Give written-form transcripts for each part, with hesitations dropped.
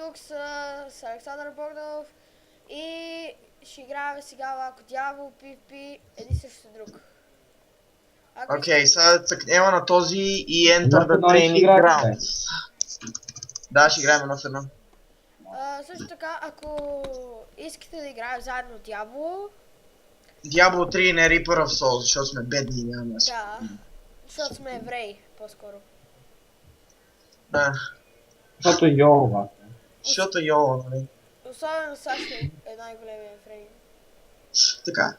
тук с Александър Богданов и ще играем сега малко дявол, PvP, един срещу друг. Окей, сега цъкнем на този и Enter the Training Grounds. Да, ще играем едно в едно. Също така, ако искате да играем заедно Diablo... Diablo 3 не Reaper of Souls, защото сме бедни и нямаме място. Да, защото сме евреи, по-скоро. Да. Защото Йова. Защото Йола, нали? Особено САЩ е най-големия еврей. Така.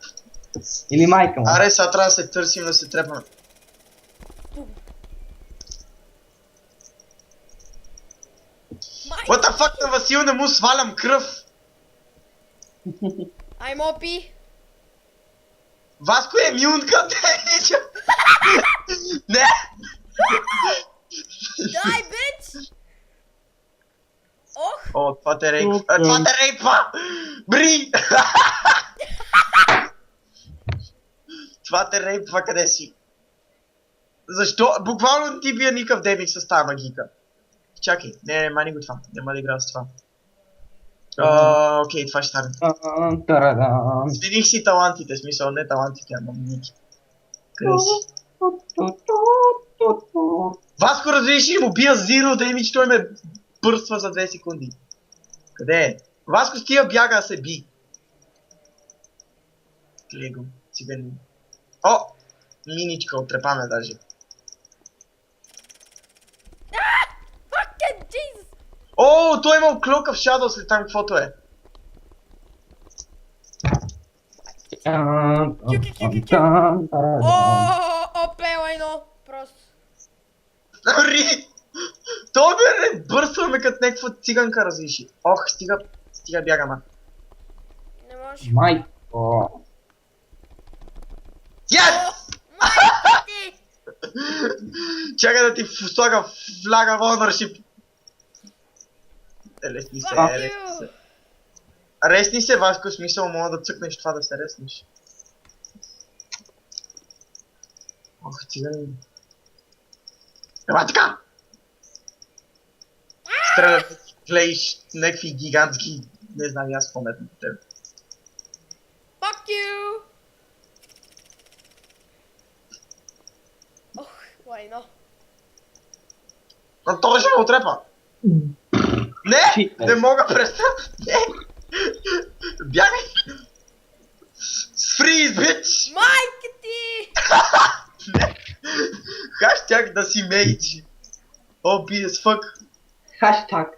Или майка му. Аре, сега трябва да се търсим да се трепаме. What the fuck, на Васил не му свалям кръв! I'm OP! Васко е имюн към те! Не! Дай, бич! Ох! О, това те рейпа. Това те рейпа! Бри! Това те рейпва, къде си? Защо? Буквално ти бия никакъв демик с тази магика. Чакай, не, мани го това. Няма да игра с това. Окей, това ще стане. Смених си талантите, смисъл не талантите, ама ники. Къде си? Васко, разбираш ли, му бия зиро демидж, той ме бърства за 2 секунди. Къде е? Васко, стига бяга, се би. Гледай го, цигани. О! Миничка, отрепаме даже. Fucking Jesus! О, той имал Cloak of Shadows след там, каквото е. Опе, лайно! Просто. Ри! Той бе не бърсваме като някаква циганка, разлиши. Ох, стига бягаме. Не можеш. Майко. Yes! Майка ти! Чакай да ти слага флага в ownership. Ресни се, Fuck ресни you! се. Ресни се, Васко, смисъл, мога да цъкнеш това да се реснеш. Ох, цигани. Ела така! Стрелят, гледаш някакви гигантски... Не знам, аз пометна по тебе. Fuck you! Ох, лайно. Но той ще ме отрепа! Не! Не мога, престан! Не! Бягай! Фриз, бич! Майка ти! Не! Хаштаг да си мейдж! О, би as fuck! Хаштаг.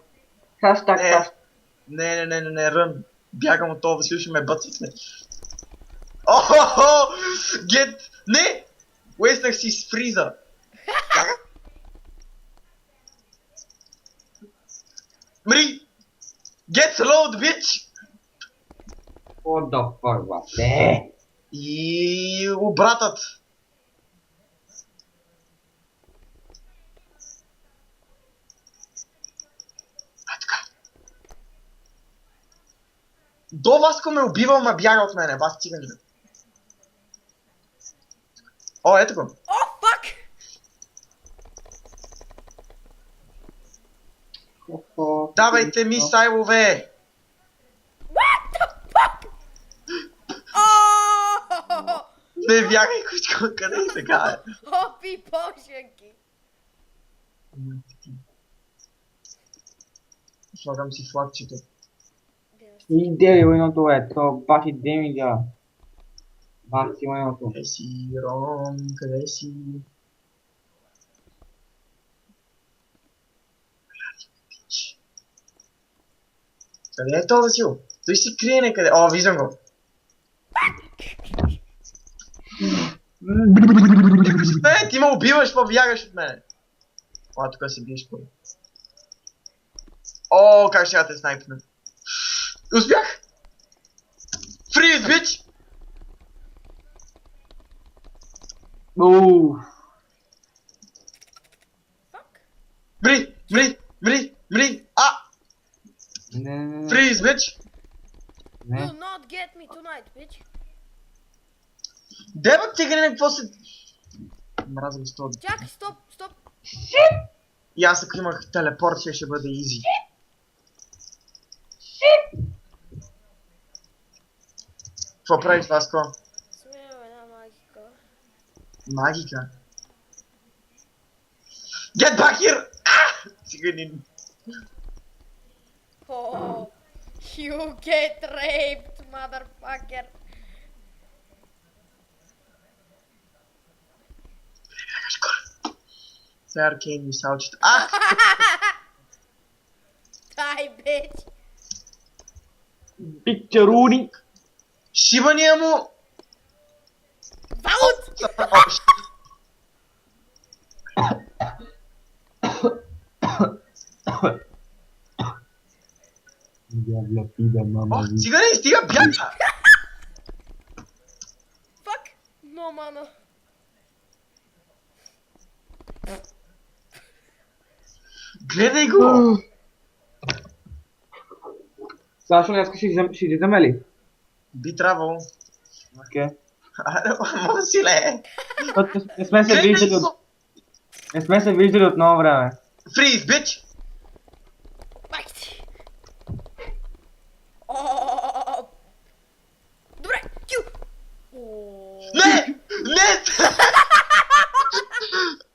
Хаштаг. Не, рън! Бягам от това, Васил ще ме бъцикне. Охо! Get! Не! Уеснах си с фриза! Мри! Get slowed, bitch! What the fuck, бате? И обратът. Така. До Васко ме убивал, ма бяга от мене, бас цигани. О, ето го. О, fuck! Давайте ми сайлове. What the fuck? О! Не бягай, кучко, къде е сега? Опи пошенки! Слагам си флагчето. Иде войното е, то бахи демига. Бахи войното. Къде си, Ром, къде си? Къде е това, Васил? Той си крие некъде. О, виждам го. Ти ме убиваш, па бягаш от мене. О, тук се биеш първо. О, как ще я те снайпне. Успях! Фриз, бич! Ууу. Fuck? Мри! А! Не. Фриз, бич! Не. Do not get me tonight, bitch! Деба тигрене, какво се... Мразам с това. Чакай, стоп! И аз ако имах телепорт, ще бъде изи. Какво правиш, Васко? Сменям една магика. Магика. Get back here! Циганин. Oh, you get raped, motherfucker. Сега Аркейн мисалчета. Die, bitch. Пикчаруни! Шибания му! Vaut! Diabla pida, мама. О, циганин, стига, бяга! Fuck! No, mano. Гледай го! Сашо, днес ще излизаме ли? Би трябвало. Окей. Може си ле. Не сме се Гледай виждали го! Не сме се виждали от много време. Фриз, бич! Майк. О! Добре, тю! Не! Не!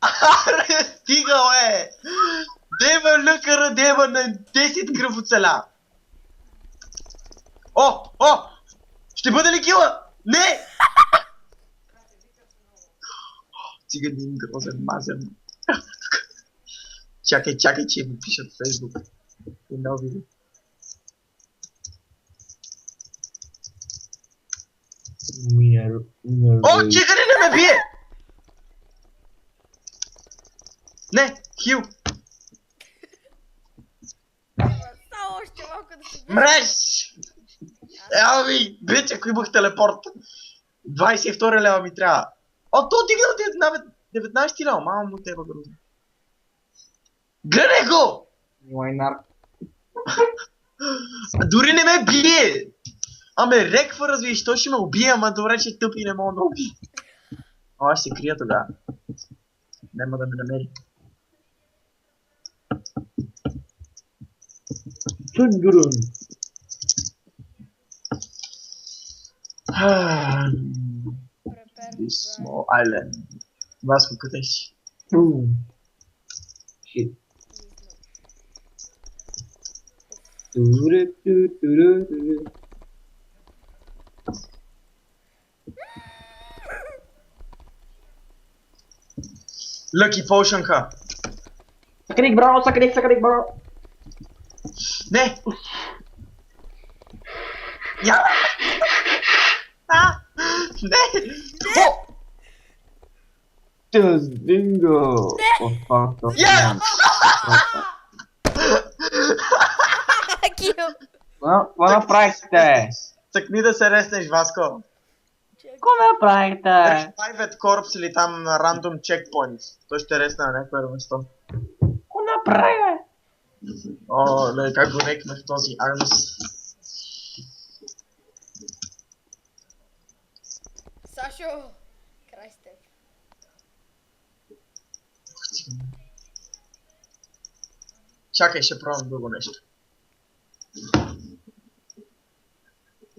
Аре, стига, бе! Дева лъкара, дева на 10 кръв оцеля! О! О! Ще бъде ли кила? Не! Циганин, грозен, мазен. Чакай, че ми пишат в Фейсбук. И нови. О, циганин не ме бие! Не, хил! Само още малко да се бие. Мреш! Ела ми, бич, ако имах телепорт. 22 лева ми трябва. О, то дигнал 19 лева, мама му теба грозно. Гледай го! Лайнар. Дори не ме бие! Аме реква развиш, той ще ме убие, ама добре, че тъпи не мога да убие. О, аз се крия тогава. Нема да ме намери. Чунгурун. Prepare This for small island. Васко, къде си? Shit. business. Туру-ту-туру-туру. Лъки Potion-ка. Съкрик, бро, съкрик, бро. Не! Я! Не! О! Just bingo. Я! Кил! Какво направихте? Цъкни да се реснеш, Васко. Какво направихте? Private Corps или там на Random Checkpoint. Той ще ресне на някое место. Какво направи? О, ле, как го рекнах този Армис. Сашо! Край с теб. Чакай, ще пробвам друго нещо.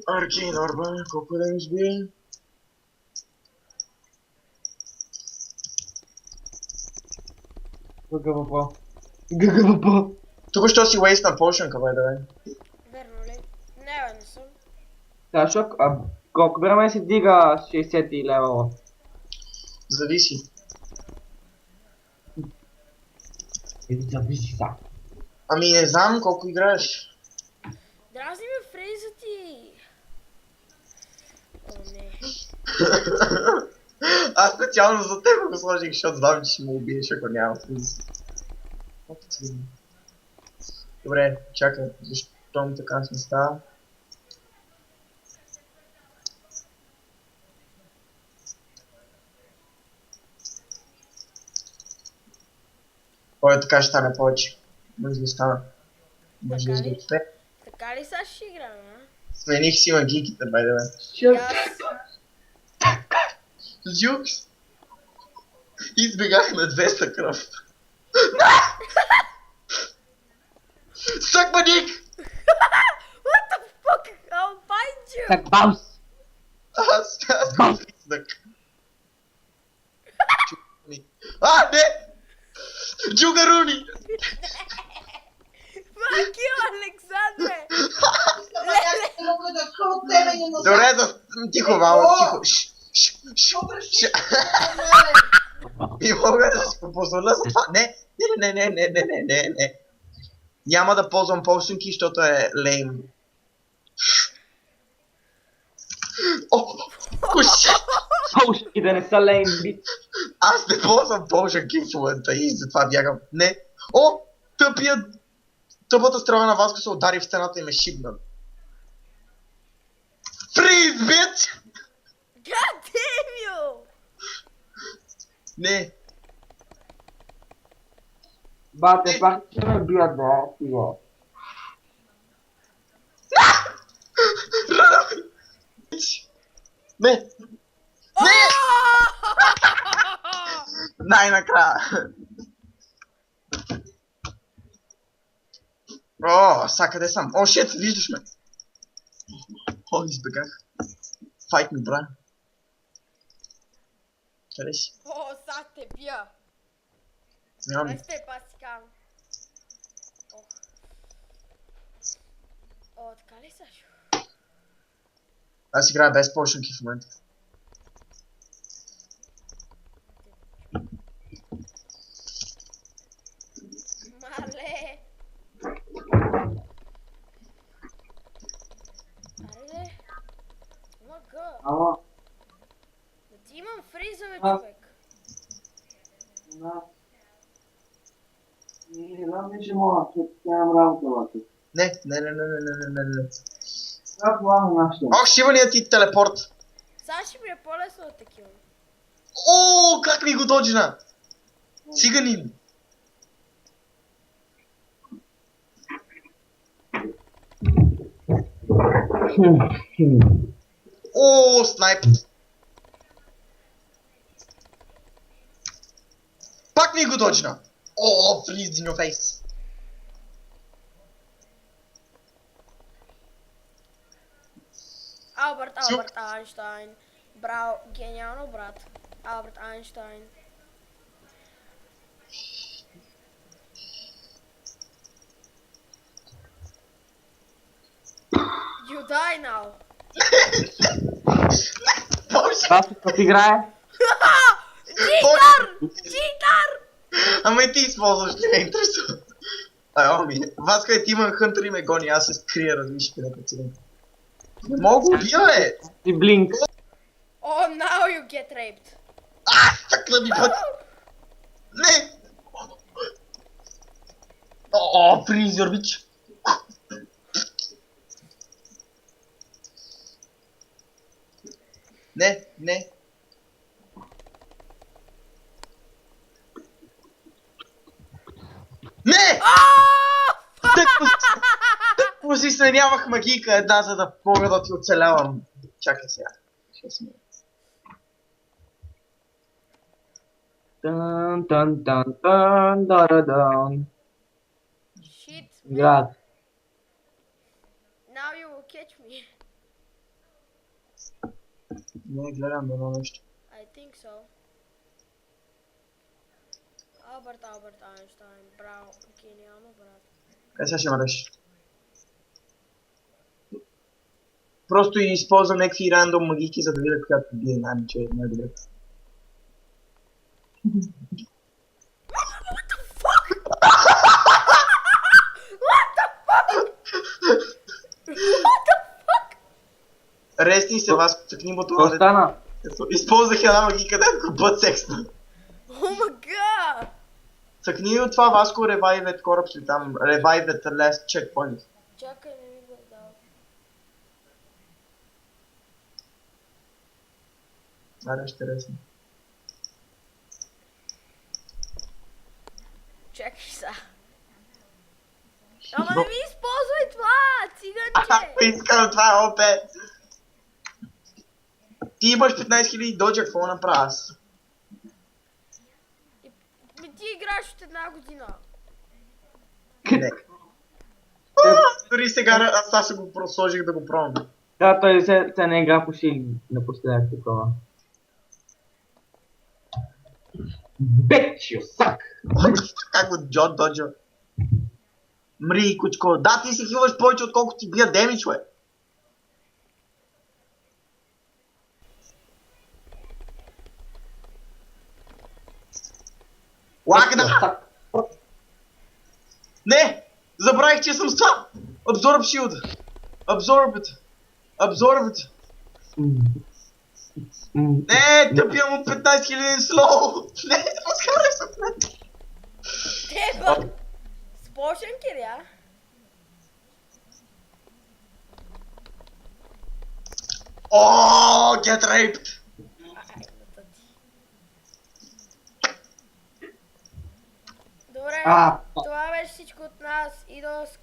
Аркейн Орба, колко да ми сбие? ГГВП. Тук що си waste на potion, бе, да бе. Верно ли? Не, бе, не съм. Сашо, колко време си дига 60 лева? Зависи. Зависи са. Ами не знам колко играеш. Дразни ме фрейза ти! О, не. Аз специално за теб го сложих, защото знам, че ще му убиеш, ако няма фриз. Добре, чакай, защо ми така не става? Ой, така ще стане повече. Може да стана. Може да Така ли? изготвя. Така ли сега ще играем, а? Смених си магиките, бе, да бе. И аз... Жукс! Избегах на 200 кръв. Сък мадик! Так, баус! Аз съм признак. Чугаруни. А, не! Чугаруни! Fuck you, Александре! Добре, тихо, Вала, тихо. И мога да си позволя за това. Не. Няма да ползвам полшинки, защото е лейм. О, куши! Паушки да не са лейн, бит. Аз не ползвам полшинки в момента и затова бягам. Не. О, тъпата стрела на Васко се удари в стената и ме шибна. Фриз, бит! God damn you! Не. Бате, пак ще ме бият, бе, стига. Не. Най-накрая. О, са къде съм? О, шет, виждаш ме. О, избегах. Файт ми, брат. Къде си? О, сега те бия. Нямам. Ай сте, пасикам. О, така ли Сашо? Аз играя без полшинки в момента. Мале! Аре! Мага! Ама, Да ти имам фризове, А. човек. да. Не знам ли, че мога, защото нямам работа, бате. Не. Това плана нашата. Ох, шивания ти телепорт. Сега ще ми е по-лесно от такива. О, как ми го доджна? Циганин. О, снайп. Пак ми го доджна. О, freeze in your face. Алберт Айнштайн. Браво, гениално, брат. Алберт Айнштайн. You die now. Боже, Това се като играе. Читър! Читър! ама и ти използваш, не ме интересува. Ай, оми, Васка ти има хънтър и ме гони, аз се скрия, различи къде прецелим. Не мога го убия, бе! И блинк. Oh, now you get raped. Така ми път! Не! О, фризер, бич! Не. Не! Тъкмо си сменявах магийка една, за да мога да ти оцелявам. Чакай сега. Ще сме. Тън, дан. Shit. Град. Now you will catch me. Не, гледам едно нещо. I think so. Алберт Айнштайн. Браво, гениално, брат. Сега ще ме реши. Просто използвам някакви рандом магики, за да видя която бие най-че е най-добре. What the fuck? What the fuck? Рести се, вас, цъкни му Какво това. стана? Използвах една магика, да го бъд сексно. Oh my god! Цъкни от това Васко ревайвет кораб си там. Ревайвет last checkpoint. Чакай, не ми го дал. Аре, ще ресни. Чакай са. Ама не ми използвай това, циганче! Искам това е ОП. Ти имаш 15 000 доджа, какво направя аз? Ти играеш от една година. Не. Дори сега аз го просложих да го пробвам. Да, той се не игра по шили напоследък такова. Бечио, сак! Как го Джон доджа? Мри, кучко. Да, ти си хилваш повече, отколкото ти бия демидж, бе. Лагна! Сак. Не! Забравих, че съм с това! Absorb shield! Absorb it! Absorb it! Не, тъпия му 15 000 слоу! Не, разкарай се пред! Тебе! Спошенки ли, а? О, get raped! Ай, да ти. Добре, А, това беше всичко от нас и до скоро.